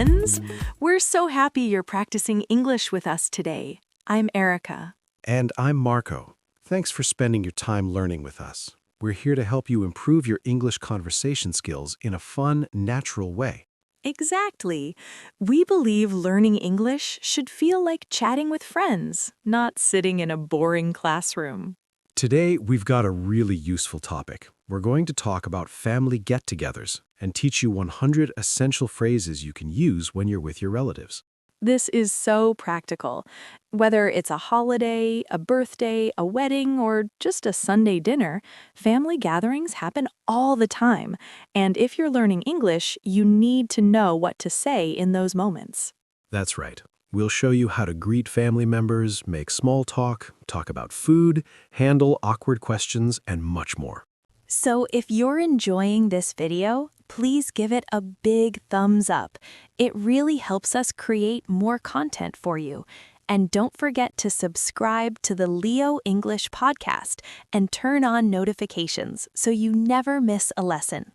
friends! We're so happy you're practicing English with us today. I'm Erica. And I'm Marco. Thanks for spending your time learning with us. We're here to help you improve your English conversation skills in a fun, natural way. Exactly. We believe learning English should feel like chatting with friends, not sitting in a boring classroom. Today, we've got a really useful topic. We're going to talk about family get-togethers and teach you 100 essential phrases you can use when you're with your relatives. This is so practical. Whether it's a holiday, a birthday, a wedding, or just a Sunday dinner, family gatherings happen all the time. And if you're learning English, you need to know what to say in those moments. That's right. We'll show you how to greet family members, make small talk about food, handle awkward questions, and much more. So if you're enjoying this video, please give it a big thumbs up. It really helps us create more content for you. And don't forget to subscribe to the Leo English podcast and turn on notifications so you never miss a lesson.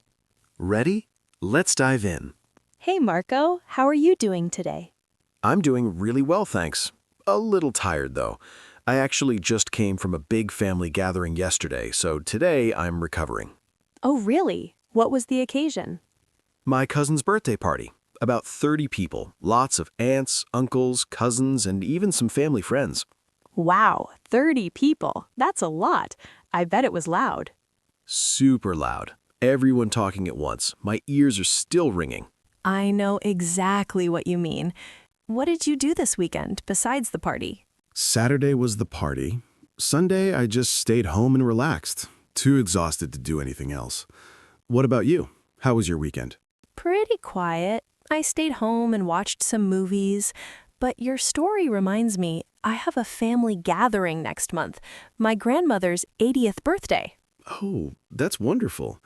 Ready? Let's dive in. Hey Marco, how are you doing today? I'm doing really well, thanks. A little tired, though. I actually just came from a big family gathering yesterday, so today I'm recovering. Oh really? What was the occasion? My cousin's birthday party. About 30 people, lots of aunts, uncles, cousins, and even some family friends. Wow, 30 people. That's a lot. I bet it was loud. Super loud. Everyone talking at once. My ears are still ringing. I know exactly what you mean. What did you do this weekend besides the party? Saturday was the party. Sunday, I just stayed home and relaxed. Too exhausted to do anything else. What about you? How was your weekend? Pretty quiet. I stayed home and watched some movies. But your story reminds me, I have a family gathering next month. My grandmother's 80th birthday. Oh, that's wonderful.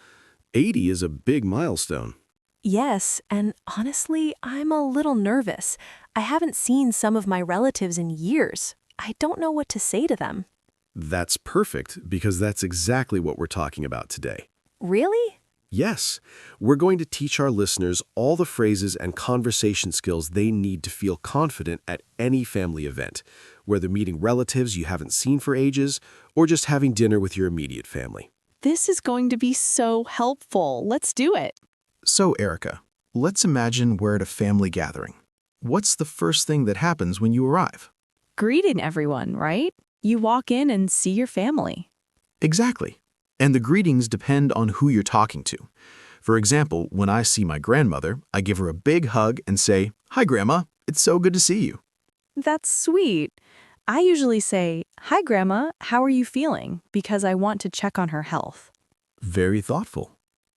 80 is a big milestone. Yes, and honestly, I'm a little nervous. I haven't seen some of my relatives in years. I don't know what to say to them. That's perfect, because that's exactly what we're talking about today. Really? Yes, we're going to teach our listeners all the phrases and conversation skills they need to feel confident at any family event, whether meeting relatives you haven't seen for ages or just having dinner with your immediate family. This is going to be so helpful. Let's do it. So, Erica, let's imagine we're at a family gathering. What's the first thing that happens when you arrive? Greeting everyone, right? You walk in and see your family. Exactly. And the greetings depend on who you're talking to. For example, when I see my grandmother, I give her a big hug and say, "Hi, Grandma. It's so good to see you." That's sweet. I usually say, "Hi, Grandma, how are you feeling?" because I want to check on her health. Very thoughtful.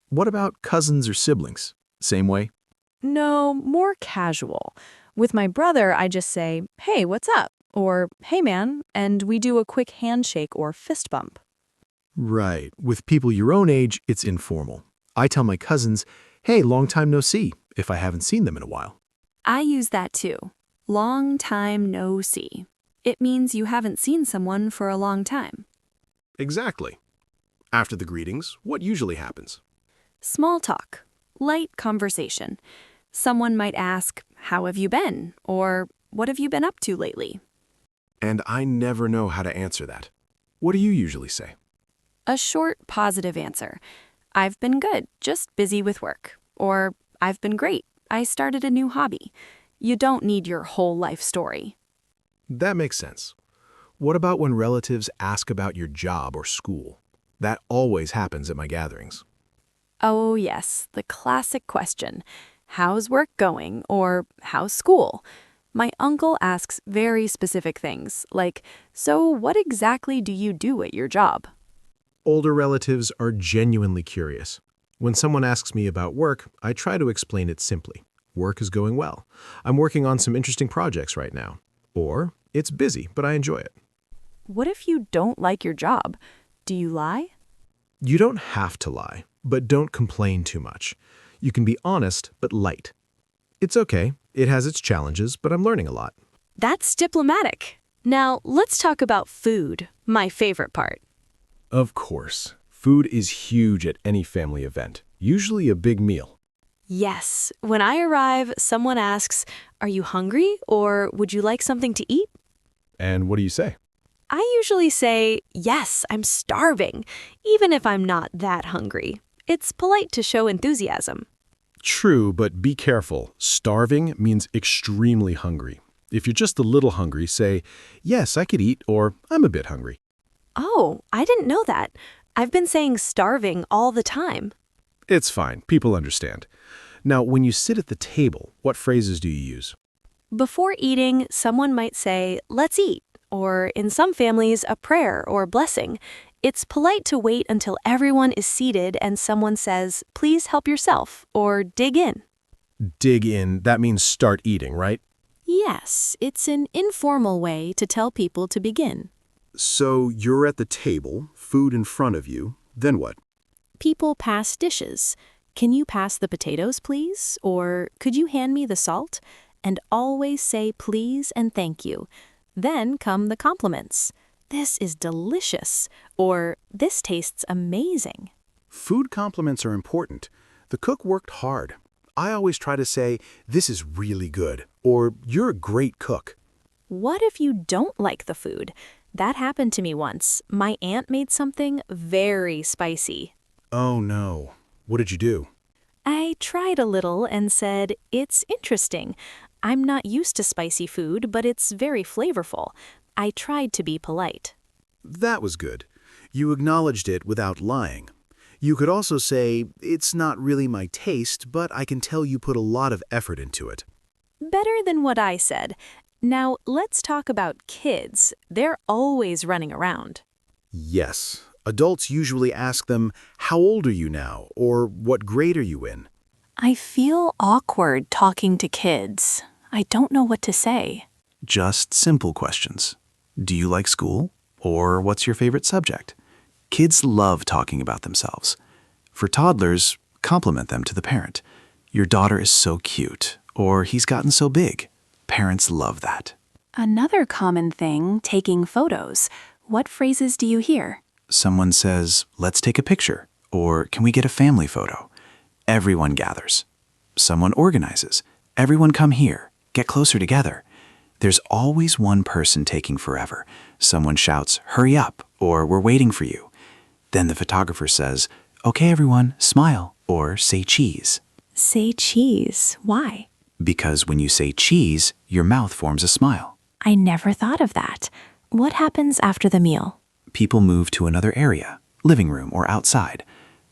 What about cousins or siblings? Same way? No, more casual. With my brother, I just say, "Hey, what's up?" or "Hey, man," and we do a quick handshake or fist bump. Right. With people your own age, it's informal. I tell my cousins, "Hey, long time no see," if I haven't seen them in a while. I use that too. Long time no see. It means you haven't seen someone for a long time. Exactly. After the greetings, what usually happens? Small talk. Light conversation. Someone might ask, "How have you been?" or "What have you been up to lately?" And I never know how to answer that. What do you usually say? A short, positive answer. "I've been good, just busy with work." Or "I've been great, I started a new hobby." You don't need your whole life story. That makes sense. What about when relatives ask about your job or school? That always happens at my gatherings. Oh yes, the classic question. "How's work going?" or "How's school?" My uncle asks very specific things, like, "So what exactly do you do at your job?" Older relatives are genuinely curious. When someone asks me about work, I try to explain it simply. Work is going well. I'm working on some interesting projects right now. Or, it's busy, but I enjoy it. What if you don't like your job? Do you lie? You don't have to lie, but don't complain too much. You can be honest, but light. It's okay. It has its challenges, but I'm learning a lot. That's diplomatic. Now, let's talk about food, my favorite part. Of course. Food is huge at any family event, usually a big meal. Yes, when I arrive, someone asks, "Are you hungry?" or "Would you like something to eat?" And what do you say? I usually say, "Yes, I'm starving," even if I'm not that hungry. It's polite to show enthusiasm. True, but be careful. Starving means extremely hungry. If you're just a little hungry, say, yes, I could eat, or I'm a bit hungry. Oh, I didn't know that. I've been saying starving all the time. It's fine. People understand. Now, when you sit at the table, what phrases do you use? Before eating, someone might say, "Let's eat," or in some families, a prayer or blessing. It's polite to wait until everyone is seated and someone says, "Please help yourself," or "dig in." Dig in, that means start eating, right? Yes, it's an informal way to tell people to begin. So you're at the table, food in front of you, then what? People pass dishes. "Can you pass the potatoes, please?" Or "Could you hand me the salt?" And always say please and thank you. Then come the compliments. "This is delicious," or "This tastes amazing." Food compliments are important. The cook worked hard. I always try to say, this is really good, or you're a great cook. What if you don't like the food? That happened to me once. My aunt made something very spicy. Oh no, what did you do? I tried a little and said, "It's interesting. I'm not used to spicy food, but it's very flavorful." I tried to be polite. That was good. You acknowledged it without lying. You could also say, it's not really my taste, but I can tell you put a lot of effort into it. Better than what I said. Now, let's talk about kids. They're always running around. Yes, adults usually ask them, how old are you now, or what grade are you in? I feel awkward talking to kids. I don't know what to say. Just simple questions. Do you like school? Or what's your favorite subject? Kids love talking about themselves. For toddlers, compliment them to the parent. Your daughter is so cute, or he's gotten so big. Parents love that. Another common thing, taking photos. What phrases do you hear? Someone says, let's take a picture, or can we get a family photo? Everyone gathers. Someone organizes. Everyone come here. Get closer together. There's always one person taking forever. Someone shouts, hurry up, or we're waiting for you. Then the photographer says, okay, everyone, smile, or say cheese. Say cheese. Why? Because when you say cheese, your mouth forms a smile. I never thought of that. What happens after the meal? People move to another area, living room or outside.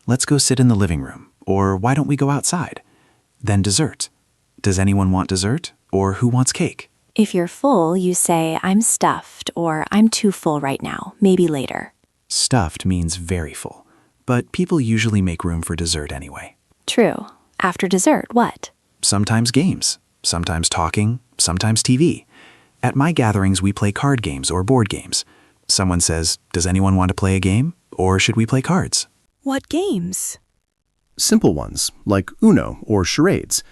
Let's go sit in the living room, or why don't we go outside? Then dessert. Does anyone want dessert, or who wants cake? If you're full, you say, I'm stuffed, or I'm too full right now, maybe later. Stuffed means very full, but people usually make room for dessert anyway. True. After dessert, what? Sometimes games, sometimes talking, sometimes TV. At my gatherings, we play card games or board games. Someone says, does anyone want to play a game, or should we play cards? What games? Simple ones, like Uno or charades.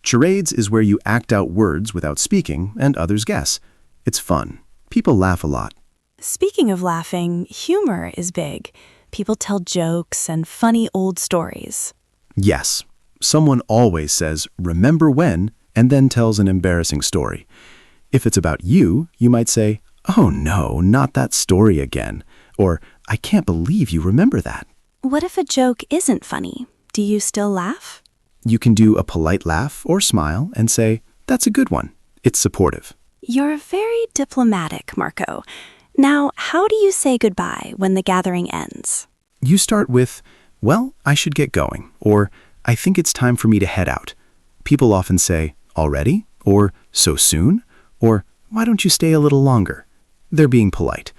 Charades is where you act out words without speaking and others guess. It's fun. People laugh a lot. Speaking of laughing, humor is big. People tell jokes and funny old stories. Yes, someone always says, remember when, and then tells an embarrassing story. If it's about you, you might say, oh no, not that story again. Or, I can't believe you remember that. What if a joke isn't funny? Do you still laugh? You can do a polite laugh or smile and say, that's a good one. It's supportive. You're very diplomatic, Marco. Now, how do you say goodbye when the gathering ends? You start with, well, I should get going, or I think it's time for me to head out. People often say, already? Or so soon? Or why don't you stay a little longer? They're being polite.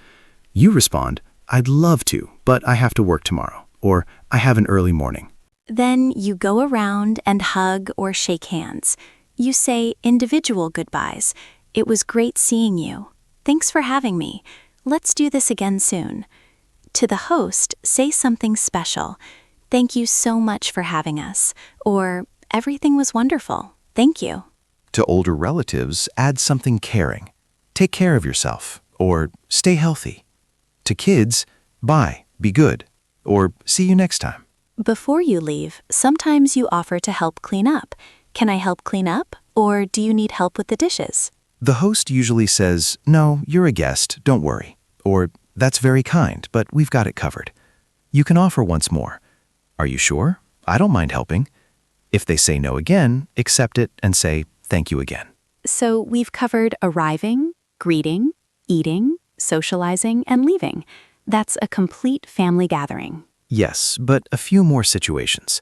You respond, I'd love to, but I have to work tomorrow, or I have an early morning. Then you go around and hug or shake hands. You say individual goodbyes. It was great seeing you. Thanks for having me. Let's do this again soon. To the host, say something special. Thank you so much for having us. Or, everything was wonderful. Thank you. To older relatives, add something caring. Take care of yourself, or stay healthy. To kids, bye, be good, or see you next time. Before you leave, sometimes you offer to help clean up. Can I help clean up? Or do you need help with the dishes? The host usually says, "No, you're a guest, don't worry." Or, "That's very kind, but we've got it covered." You can offer once more. "Are you sure? I don't mind helping." If they say no again, accept it and say, "Thank you again." So we've covered arriving, greeting, eating, socializing, and leaving. That's a complete family gathering. Yes, but a few more situations.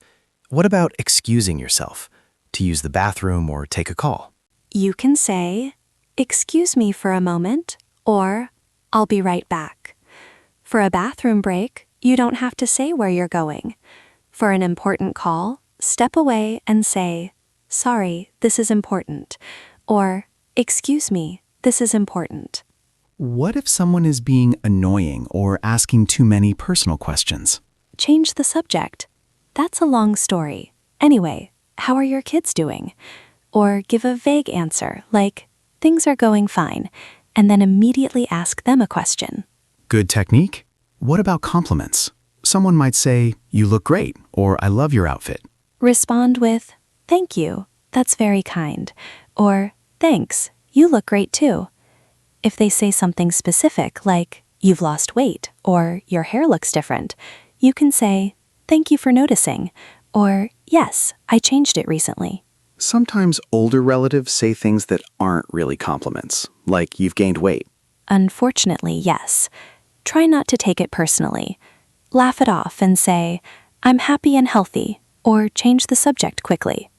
What about excusing yourself? To use the bathroom or take a call? You can say, "Excuse me for a moment," or "I'll be right back." For a bathroom break, you don't have to say where you're going. For an important call, step away and say, "Sorry, this is important," or "Excuse me, this is important." What if someone is being annoying or asking too many personal questions? Change the subject. "That's a long story. Anyway, how are your kids doing?" Or give a vague answer like, "Things are going fine," and then immediately ask them a question. Good technique? What about compliments? Someone might say, "You look great," or "I love your outfit." Respond with, "Thank you, that's very kind," or "Thanks, you look great too." If they say something specific like, "You've lost weight," or "Your hair looks different," you can say, "Thank you for noticing," or "Yes, I changed it recently." Sometimes older relatives say things that aren't really compliments, like "You've gained weight." Unfortunately, yes. Try not to take it personally. Laugh it off and say, "I'm happy and healthy," or change the subject quickly.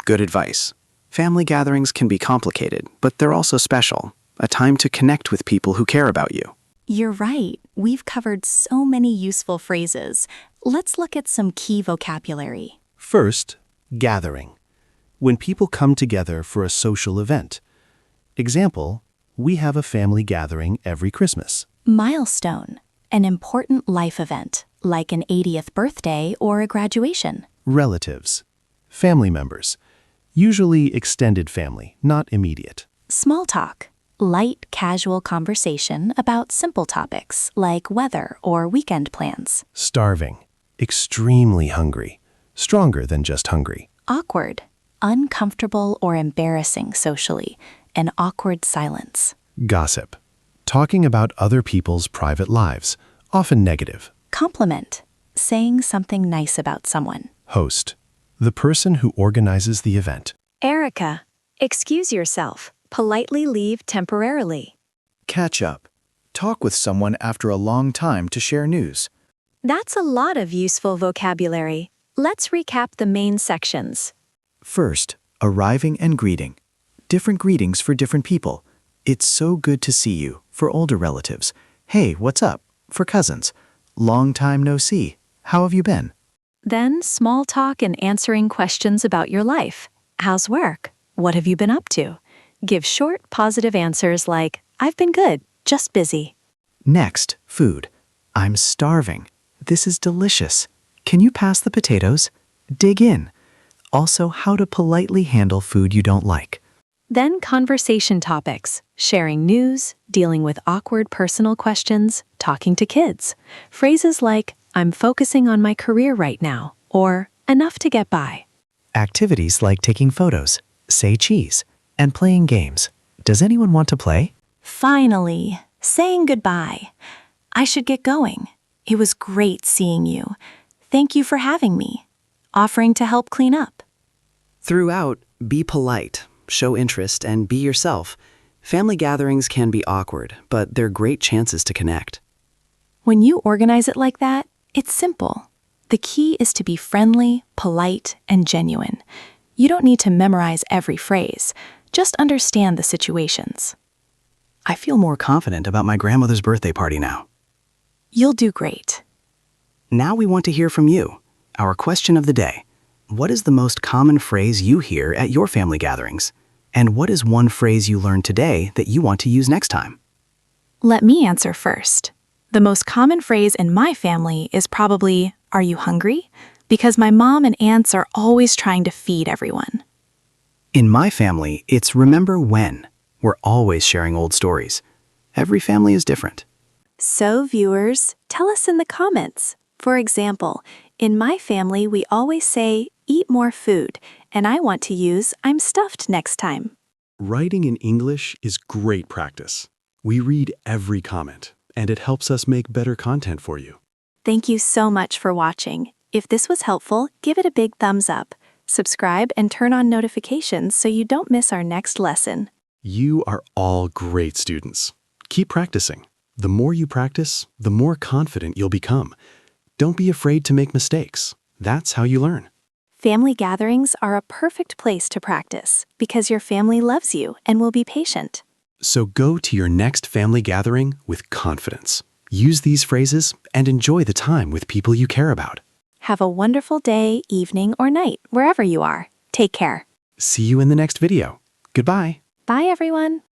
Good advice. Family gatherings can be complicated, but they're also special. A time to connect with people who care about you. You're right. We've covered so many useful phrases. Let's look at some key vocabulary. First, gathering. When people come together for a social event. Example, we have a family gathering every Christmas. Milestone, an important life event, like an 80th birthday or a graduation. Relatives. Family members. Usually extended family, not immediate. Small talk, light, casual conversation about simple topics like weather or weekend plans. Starving. Extremely hungry. Stronger than just hungry. Awkward, uncomfortable or embarrassing socially, an awkward silence. Gossip. Talking about other people's private lives, often negative. Compliment, saying something nice about someone. Host. The person who organizes the event. Erica, excuse yourself. Politely leave temporarily. Catch up. Talk with someone after a long time to share news. That's a lot of useful vocabulary. Let's recap the main sections. First, arriving and greeting. Different greetings for different people. "It's so good to see you," for older relatives. "Hey, what's up?" for cousins. "Long time no see. How have you been?" Then small talk and answering questions about your life. How's work? What have you been up to? Give short, positive answers like, "I've been good, just busy." Next, food. "I'm starving. This is delicious. Can you pass the potatoes?" Dig in. Also, how to politely handle food you don't like. Then conversation topics, sharing news, dealing with awkward personal questions, talking to kids. Phrases like, "I'm focusing on my career right now," or "enough to get by." Activities like taking photos, say cheese, and playing games. Does anyone want to play? Finally, saying goodbye. "I should get going. It was great seeing you. Thank you for having me." Offering to help clean up. Throughout, be polite, show interest, and be yourself. Family gatherings can be awkward, but they're great chances to connect. When you organize it like that, it's simple. The key is to be friendly, polite, and genuine. You don't need to memorize every phrase. Just understand the situations. I feel more confident about my grandmother's birthday party now. You'll do great. Now we want to hear from you. Our question of the day. What is the most common phrase you hear at your family gatherings? And what is one phrase you learned today that you want to use next time? Let me answer first. The most common phrase in my family is probably, "Are you hungry?" Because my mom and aunts are always trying to feed everyone. In my family, it's "remember when." We're always sharing old stories. Every family is different. So, viewers, tell us in the comments. For example, In my family, we always say, eat more food, and I want to use I'm stuffed next time. Writing in English is great practice. We read every comment, and it helps us make better content for you. Thank you so much for watching. If this was helpful, give it a big thumbs up. Subscribe and turn on notifications so you don't miss our next lesson. You are all great students. Keep practicing. The more you practice, the more confident you'll become. Don't be afraid to make mistakes. That's how you learn. Family gatherings are a perfect place to practice because your family loves you and will be patient. So go to your next family gathering with confidence. Use these phrases and enjoy the time with people you care about. Have a wonderful day, evening, or night, wherever you are. Take care. See you in the next video. Goodbye. Bye, everyone.